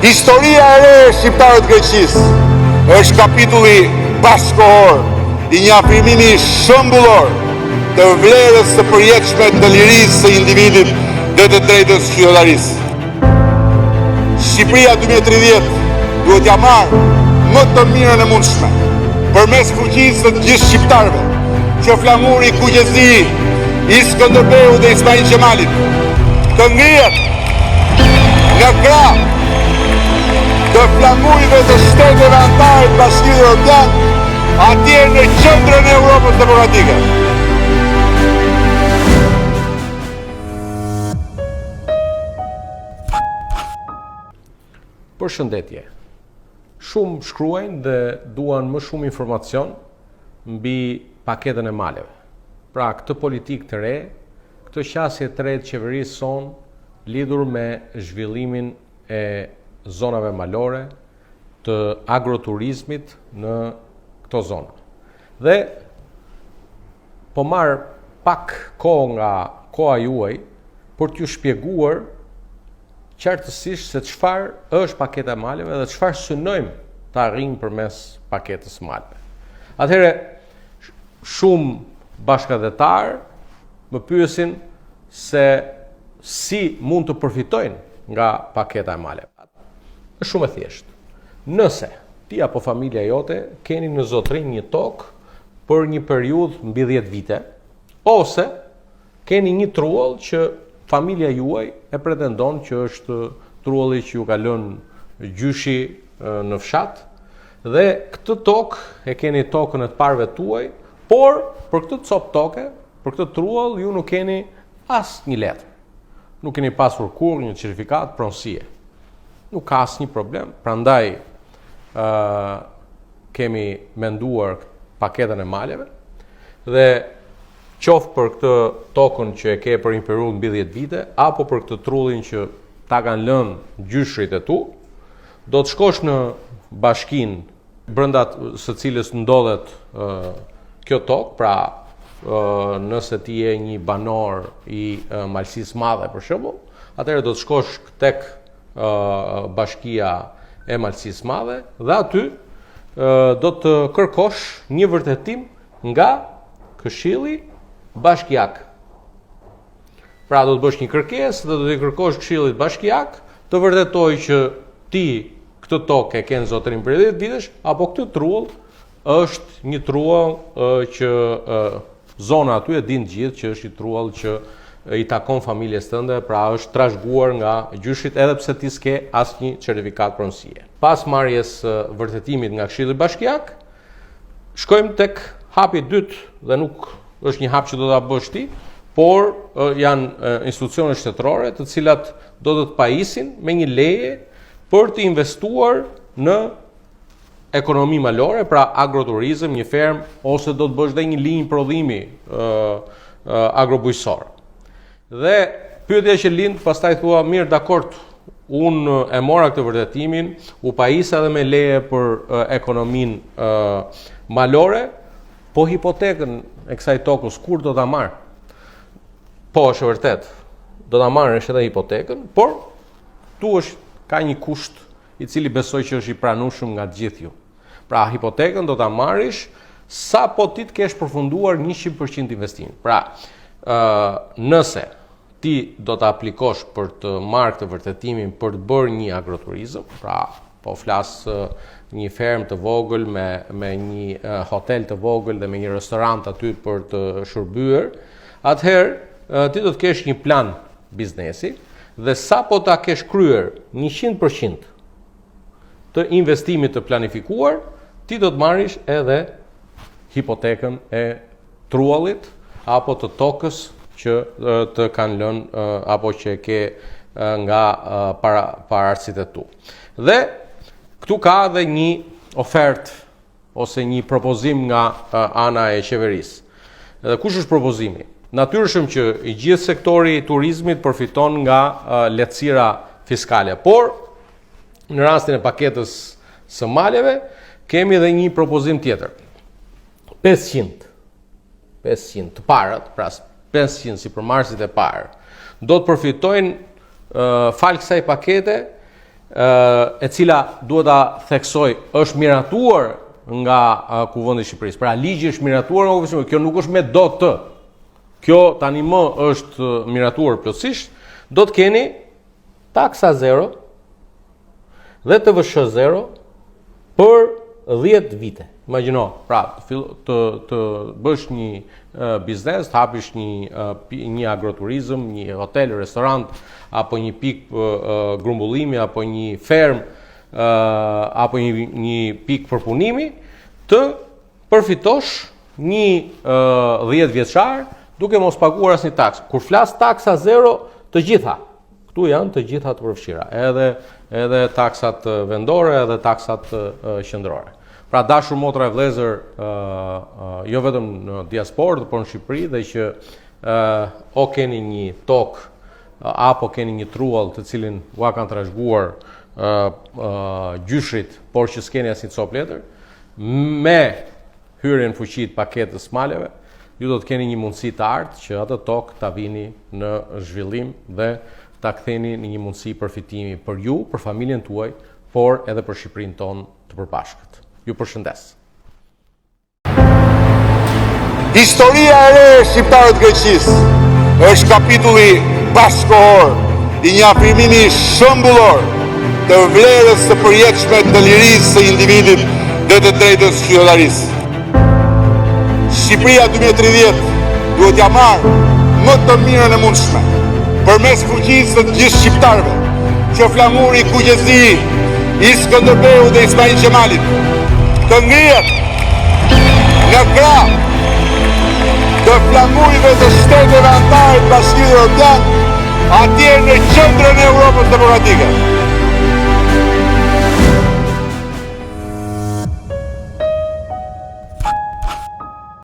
Historia e re e shqiptarët Greqisë është kapitulli bashkëkohor i një afirmimi shembullor të vlerës së përjetshme të lirisë së individit dhe të drejtës qytetarisë. Shqipëria 2030 duhet ja marrë më të mirën e mundshme përmes fuqisë të gjithë shqiptarëve, që flamuri i kuqezi i Skënderbeu dhe Ismail Qemalit të ngrihet nga krah të flamurive të shteteve anëtare të Bashkimit Evropian atje në qendrën e Evropës Demokratike. Përshëndetje. Shumë shkruajnë dhe duan më shumë informacion mbi paketën e maleve. Pra, këtë politikë të re, këtë qasje të re të qeverisë sonë lidhur me zhvillimin e zonave malore, të agroturizmit në këto zona. Dhe po marr pak kohë nga koha juaj për t'ju shpjeguar qartësisht se çfarë është paketa e maleve dhe çfarë synojmë të arrijmë përmes paketës së maleve. Atëherë, shumë bashkëdhetar më pyesin se si mund të përfitojnë nga paketa e maleve. Është shumë e thjeshtë. Nëse ti apo familja jote keni në zotërinj një tokë për një periudhë mbi 10 vite, ose keni një trull që familja juaj e pretendon që është trulli që ju ka lënë gjyshi në fshat, dhe këtë tokë e keni tokën e të parëve tuaj, por për këtë copë toke, për këtë trull, ju nuk keni asnjë letër. Nuk keni pasur kurrë një certifikat pronësie. Nuk ka asnjë problem, prandaj kemi menduar paketën e maleve dhe qoftë për këtë tokën që e ke për një periudhë mbi 10 vite, apo për këtë trullin që ta kanë lënë gjyshrit e tu, do të shkosh në bashkinë brenda së cilës ndodhet kjo tokë, pra nëse ti je një banor i Malësisë Madhe për shembull, atëherë do të shkosh tek Bashkia e Malësisë Madhe dhe aty do të kërkosh një vërtetim nga Këshilli Bashkiak. Pra do të bësh një kërkesë dhe do të kërkosh Këshillit Bashkiak të vërtetojë që ti këtë tokë e ke në zotërin për 10 vitesh, apo këtë trull është një trull që zona aty e din gjithë që është një trull që i takon familjes tënde, pra është trashëguar nga gjyshit edhe pse ti s'ke asnjë certifikat pronësie. Pas marrjes vërtetimit nga Këshilli Bashkiak, shkojmë tek hapi i dytë dhe nuk është një hap që do ta bësh ti, por janë institucione shtetërore të cilat do të pajisin me një leje për të investuar në ekonomi malore, pra agroturizëm, një ferm, ose do të bësh dhe një linjë prodhimi agrobujqësor. Dhe pyetja që lind, pastaj thua, mirë, dakord, unë e mora këtë vërtetimin, u pajisa edhe me leje për ekonominë malore, po hipotekën e kësaj tokës kur do ta marr? Po, është vërtet, do ta marrësh edhe hipotekën, por tu ka një kusht i cili besoj që është i pranueshëm nga të gjithë ju. Pra, hipotekën do ta marrish sa po ti të kesh përfunduar 100% investimin. Pra, nëse ti do të aplikosh për të marrë këtë vërtetimin për të bërë një agroturizëm, pra po flas një ferm të vogël me një hotel të vogël dhe me një restorant aty për të shërbyer, atëherë ti do të kesh një plan biznesi dhe sa po ta kesh kryer 100% të investimit të planifikuar, ti do të marrish edhe hipotekën e trullit apo të tokës që të kanë lënë apo që ke nga paraardhësitë e tu. Dhe këtu ka edhe një ofertë ose një propozim nga ana e qeverisë. Dhe kush është propozimi? Natyrshëm që i gjithë sektori i turizmit përfiton nga lehtësira fiskale, por në rastin e paketës së maleve kemi edhe një propozim tjetër. 500 të parët, pra 500 si përmarrësit e parë, do të përfitojnë falë kësaj pakete e cila duhet ta theksoj është miratuar nga Kuvendi i Shqipërisë. Pra ligji është miratuar nga Kuvendi, kjo nuk është me do të. Kjo tani më është miratuar plotësisht, do të keni taksa zero dhe TVSH zero për 10 vite. Imagjino, pra të bësh një biznes, të hapish një agroturizëm, një hotel, restorant, apo një pikë grumbullimi, apo një ferm, apo një pikë përpunimi, të përfitosh një 10 vjeçar duke mos paguar asnjë taksë. Kur flas taksa zero, të gjitha. Këtu janë të gjitha të përfshira, edhe taksat vendore, edhe taksat qendrore. Pra dashur motra e vëllezër, jo vetëm në diasporë, por në Shqipëri, dhe që o keni një tokë apo keni një truall të cilin ua kanë trashëguar gjyshrit, por që s'keni asnjë copë letër, me hyrjen fuqi të paketës maleve, ju do të keni një mundësi të artë që atë tokë ta vini në zhvillim dhe ta ktheni në një mundësi përfitimi për ju, për familjen tuaj, por edhe për Shqipërinë tonë të përbashkët. Ju përshëndes. Historia e re e shqiptarët Greqisë është kapitulli bashkëkohor i një afirmimi shembullor të vlerës së përjetshme të lirisë së individit dhe të drejtës qytetarisë. Shqipëria 2030 duhet ja marrë më të mirën e mundshme përmes fuqisë së të gjithë shqiptarëve, që flamuri kuqezi i Skënderbeu dhe Ismail Qemalit të ngrihet nga krah të flamurive të shteteve anëtare të Bashkimit Evropian atje në qendrën e Europës Demokratike.